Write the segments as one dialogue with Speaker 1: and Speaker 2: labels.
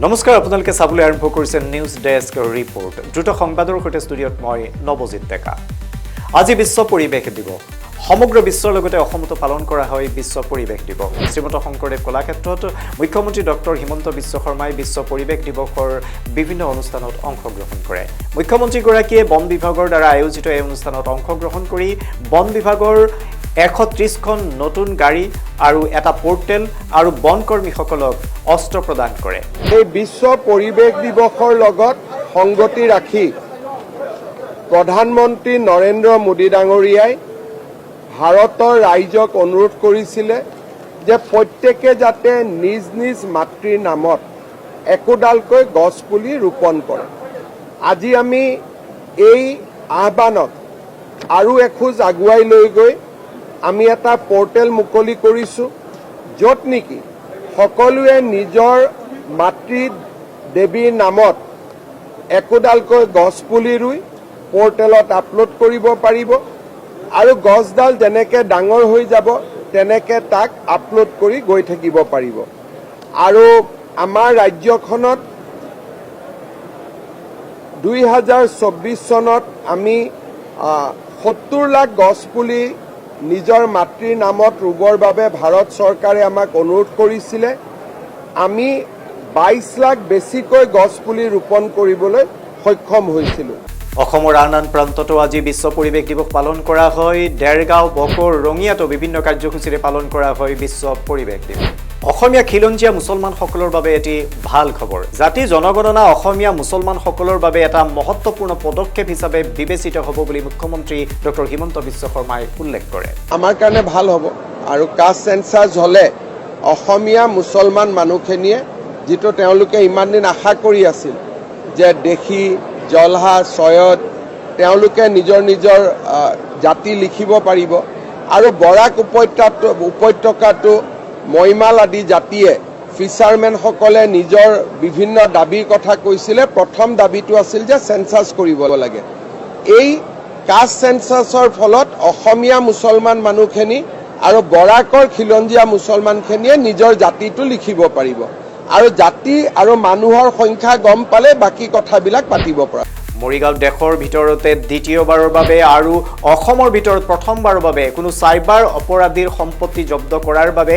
Speaker 1: নমস্কাৰ আপোনালোকে চাবলৈ আৰম্ভ কৰিছে নিউজ ডেস্ক ৰিপৰ্ট দ্ৰুত সংবাদৰ সৈতে ষ্টুডিঅ'ত মই নৱজিত ডেকা আজি বিশ্ব পৰিৱেশ দিৱস সমগ্ৰ বিশ্বৰ লগতে অসমতো পালন কৰা হয় বিশ্ব পৰিৱেশ দিৱস শ্ৰীমন্ত শংকৰদেৱ কলাক্ষেত্ৰত মুখ্যমন্ত্ৰী ডক্টৰ হিমন্ত বিশ্ব শৰ্মাই বিশ্ব পৰিৱেশ দিৱসৰ বিভিন্ন অনুষ্ঠানত অংশগ্ৰহণ কৰে মুখ্যমন্ত্ৰীগৰাকীয়ে বন বিভাগৰ দ্বাৰা আয়োজিত এই অনুষ্ঠানত অংশগ্ৰহণ কৰি বন বিভাগৰ 130খন নতুন গাড়ী আৰু এটা পোৰ্টেল আৰু বনকৰ্মীসকলক অস্ত্ৰ প্ৰদান কৰে
Speaker 2: এই বিশ্ব পৰিৱেশ দিৱসৰ লগত সংগতি ৰাখি প্ৰধানমন্ত্ৰী নৰেন্দ্ৰ মোদী ডাঙৰীয়াই ভাৰতৰ ৰাইজক অনুৰোধ কৰিছিলে যে প্ৰত্যেকে যাতে নিজ নিজ মাতৃৰ নামত একোডালকৈ গছ পুলি ৰোপণ কৰে আজি আমি এই আহ্বানক আৰু এখোজ আগুৱাই লৈ গৈ আমি এটা পোৰ্টেল মুকলি কৰিছো য'ত নেকি সকলোৱে নিজৰ মাতৃ দেৱীৰ নামত একোডালকৈ গছ পুলি ৰুই পোৰ্টেলত আপলোড কৰিব পাৰিব আৰু গছডাল যেনেকে ডাঙৰ হৈ যাব তেনেকে তাক আপলোড কৰি গৈ থাকিব পাৰিব আৰু আমাৰ ৰাজ্যখনত 2024 চনত আমি 70 লাখ গছ পুলি নিজৰ মাতৃৰ নামত ৰুবৰ বাবে ভাৰত চৰকাৰে আমাক অনুৰোধ কৰিছিলে আমি 22 লাখ বেছিকৈ গছ পুলি ৰোপণ কৰিবলৈ সক্ষম হৈছিলোঁ
Speaker 1: অসমৰ আন প্ৰান্ততো আজি বিশ্ব পৰিৱেশ দিৱস পালন কৰা হয় দেৰগাঁও বকৰ ৰঙিয়াতো বিভিন্ন কাৰ্যসূচীৰে পালন কৰা হয় বিশ্ব পৰিৱেশ দিৱস অসমীয়া খিলঞ্জীয়া মুছলমানসকলৰ বাবে এটি ভাল খবৰ জাতি জনগণনা অসমীয়া মুছলমানসকলৰ বাবে এটা মহত্বপূৰ্ণ পদক্ষেপ হিচাপে বিবেচিত হ'ব বুলি মুখ্যমন্ত্ৰী ডক্টৰ হিমন্ত বিশ্ব শৰ্মাই উল্লেখ কৰে
Speaker 2: আমাৰ কাৰণে ভাল হ'ব আৰু কাষ্ট সেন্সাস হ'লে অসমীয়া মুছলমান মানুহখিনিয়ে যেটো তেওঁলোকে ইমান দিন আশা কৰি আছিল যে দেখি জলহা সৈয়দ তেওঁলোকে নিজৰ নিজৰ জাতি লিখিব পাৰিব আৰু বৰাক উপত্যকাটো মইমাল আদি জাতিয়ে ফিচাৰমেনসকলে নিজৰ বিভিন্ন দাবীৰ কথা কৈছিলে প্ৰথম দাবীটো আছিল যে সেন্সাস কৰিব লাগে এই কাষ্ট সেন্সাসৰ ফলত অসমীয়া মুছলমান মানুহখিনি আৰু বৰাকৰ খিলঞ্জীয়া মুছলমানখিনিয়ে নিজৰ জাতিটো লিখিব পাৰিব আৰু জাতি আৰু মানুহৰ সংখ্যা গম পালে বাকি কথাবিলাক পাতিব পৰা
Speaker 1: মৰিগাঁও দেশৰ ভিতৰতে দ্বিতীয়বাৰৰ বাবে আৰু অসমৰ ভিতৰত প্ৰথমবাৰৰ বাবে কোনো সাইবাৰ অপৰাধীৰ সম্পত্তি জব্দ কৰাৰ বাবে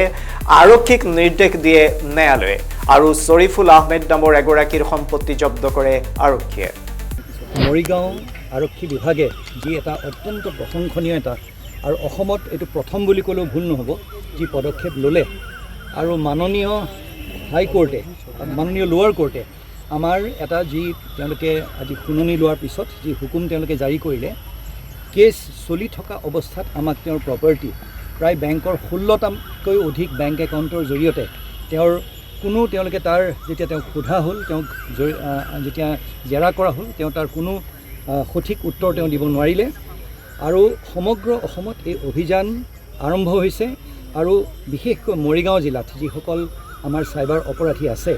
Speaker 1: আৰক্ষীক নিৰ্দেশ দিয়ে ন্যায়ালয়ে আৰু শৰীফুল আহমেদ নামৰ এগৰাকীৰ সম্পত্তি জব্দ কৰে আৰক্ষীয়ে
Speaker 3: মৰিগাঁও আৰক্ষী বিভাগে যি এটা অত্যন্ত প্ৰশংসনীয় এটা আৰু অসমত এইটো প্ৰথম বুলি ক'লেও ভুল নহ'ব যি পদক্ষেপ ল'লে আৰু মাননীয় হাইকোৰ্টে মাননীয় লোৱাৰ কোৰ্টে আমাৰ এটা যি তেওঁলোকে আজি শুনানি লোৱাৰ পিছত যি হুকুম তেওঁলোকে জাৰি কৰিলে কেছ চলি থকা অৱস্থাত আমাক তেওঁৰ প্ৰপাৰ্টি প্ৰায় বেংকৰ 16টাতকৈ অধিক বেংক একাউণ্টৰ জৰিয়তে তেওঁলোকে তাৰ যেতিয়া তেওঁক সোধা হ'ল তেওঁক যেতিয়া জেৰা কৰা হ'ল তেওঁ তাৰ কোনো সঠিক উত্তৰ তেওঁ দিব নোৱাৰিলে আৰু সমগ্ৰ অসমত এই অভিযান আৰম্ভ হৈছে আৰু বিশেষকৈ মৰিগাঁও জিলাত যিসকল আমাৰ সাইবাৰ অপৰাধী আছে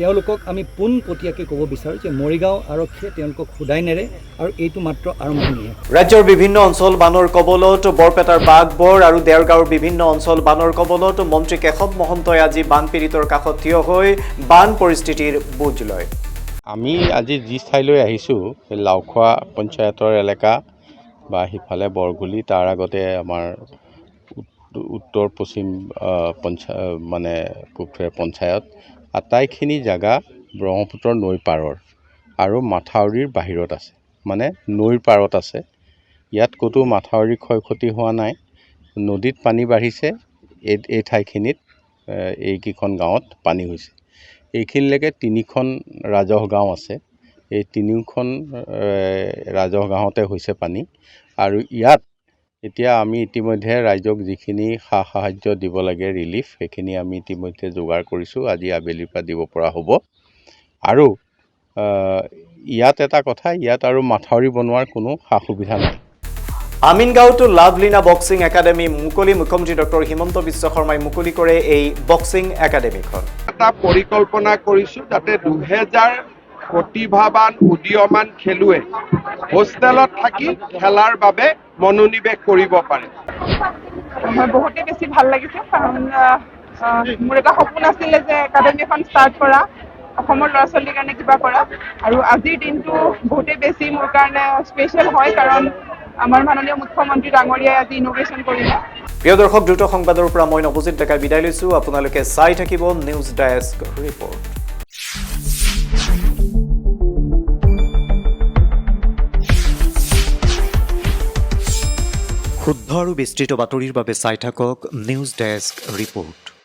Speaker 3: তেওঁলোকক আমি পোনপটীয়াকৈ ক'ব বিচাৰোঁ যে মৰিগাঁও আৰক্ষীয়ে তেওঁলোকক সোধাই নেৰে আৰু এইটো মাত্ৰ আৰম্ভণিহে
Speaker 1: ৰাজ্যৰ বিভিন্ন অঞ্চল বানৰ কবলত বৰপেটাৰ বাগবৰ আৰু দেৰগাঁৱৰ বিভিন্ন অঞ্চল বানৰ কবলত মন্ত্ৰী কেশৱ মহন্তই আজি বানপীড়িতৰ কাষত থিয় হৈ বান পৰিস্থিতিৰ বুজ লয়
Speaker 4: আমি আজি যি ঠাইলৈ আহিছোঁ লাওখোৱা পঞ্চায়তৰ এলেকা বা সিফালে বৰগুলি তাৰ আগতে আমাৰ উত্তৰ পশ্চিম পঞ্চায়ত আটাইখিনি জাগা ব্ৰহ্মপুত্ৰৰ নৈ পাৰৰ আৰু মাথাউৰিৰ বাহিৰত আছে মানে নৈৰ পাৰত আছে ইয়াত ক'তো মাথাউৰি ক্ষয়ক্ষতি হোৱা নাই নদীত পানী বাঢ়িছে এই ঠাইখিনিত এইকেইখন গাঁৱত পানী হৈছে এইখিনিলৈকে 3খন ৰাজহ গাঁও আছে এই 3খন ৰাজহ গাঁৱতে হৈছে পানী আৰু ইয়াত এতিয়া আমি ইতিমধ্যে ৰাইজক যিখিনি সাহায্য দিব লাগে ৰিলিফ সেইখিনি আমি ইতিমধ্যে যোগাৰ কৰিছোঁ আজি আবেলিৰ পৰা দিব পৰা হ'ব আৰু ইয়াত এটা কথা ইয়াত আৰু মাথাউৰি বনোৱাৰ কোনো সা-সুবিধা নাই
Speaker 1: আমিনগাঁৱতো লাভলীনা বক্সিং একাডেমি মুকলি মুখ্যমন্ত্ৰী ডক্টৰ হিমন্ত বিশ্ব শৰ্মাই মুকলি কৰে এই বক্সিং একাডেমিখন
Speaker 2: এটা পৰিকল্পনা কৰিছোঁ যাতে 2000 প্ৰতিভাৱান উদীয়মান খেলুৱৈ হোষ্টেলত থাকি খেলাৰ বাবে মনোনিৱেশ কৰিব পাৰে
Speaker 5: বহুতে বেছি ভাল লাগিছে কাৰণ মোৰ এটা সপোন আছিল যে একাডেমি এখন ষ্টাৰ্ট কৰা অসমৰ ল'ৰা ছোৱালীৰ কাৰণে কিবা কৰা আৰু আজিৰ দিনটো বহুতেই বেছি মোৰ কাৰণে স্পেচিয়েল হয় কাৰণ আমাৰ মাননীয় মুখ্যমন্ত্ৰী ডাঙৰীয়াই আজি ইন'ভেশ্যন কৰিলে।
Speaker 1: প্ৰিয় দৰ্শক, দ্ৰুত সংবাদৰ পৰা মই নৱজিত ডেকাই বিদায় লৈছোঁ। আপোনালোকে চাই থাকিব নিউজ ডেস্ক ৰিপৰ্ট। শুদ্ধ আৰু বিস্তৃত বাতৰিৰ বাবে চাই থাকক নিউজ ডেস্ক ৰিপৰ্ট।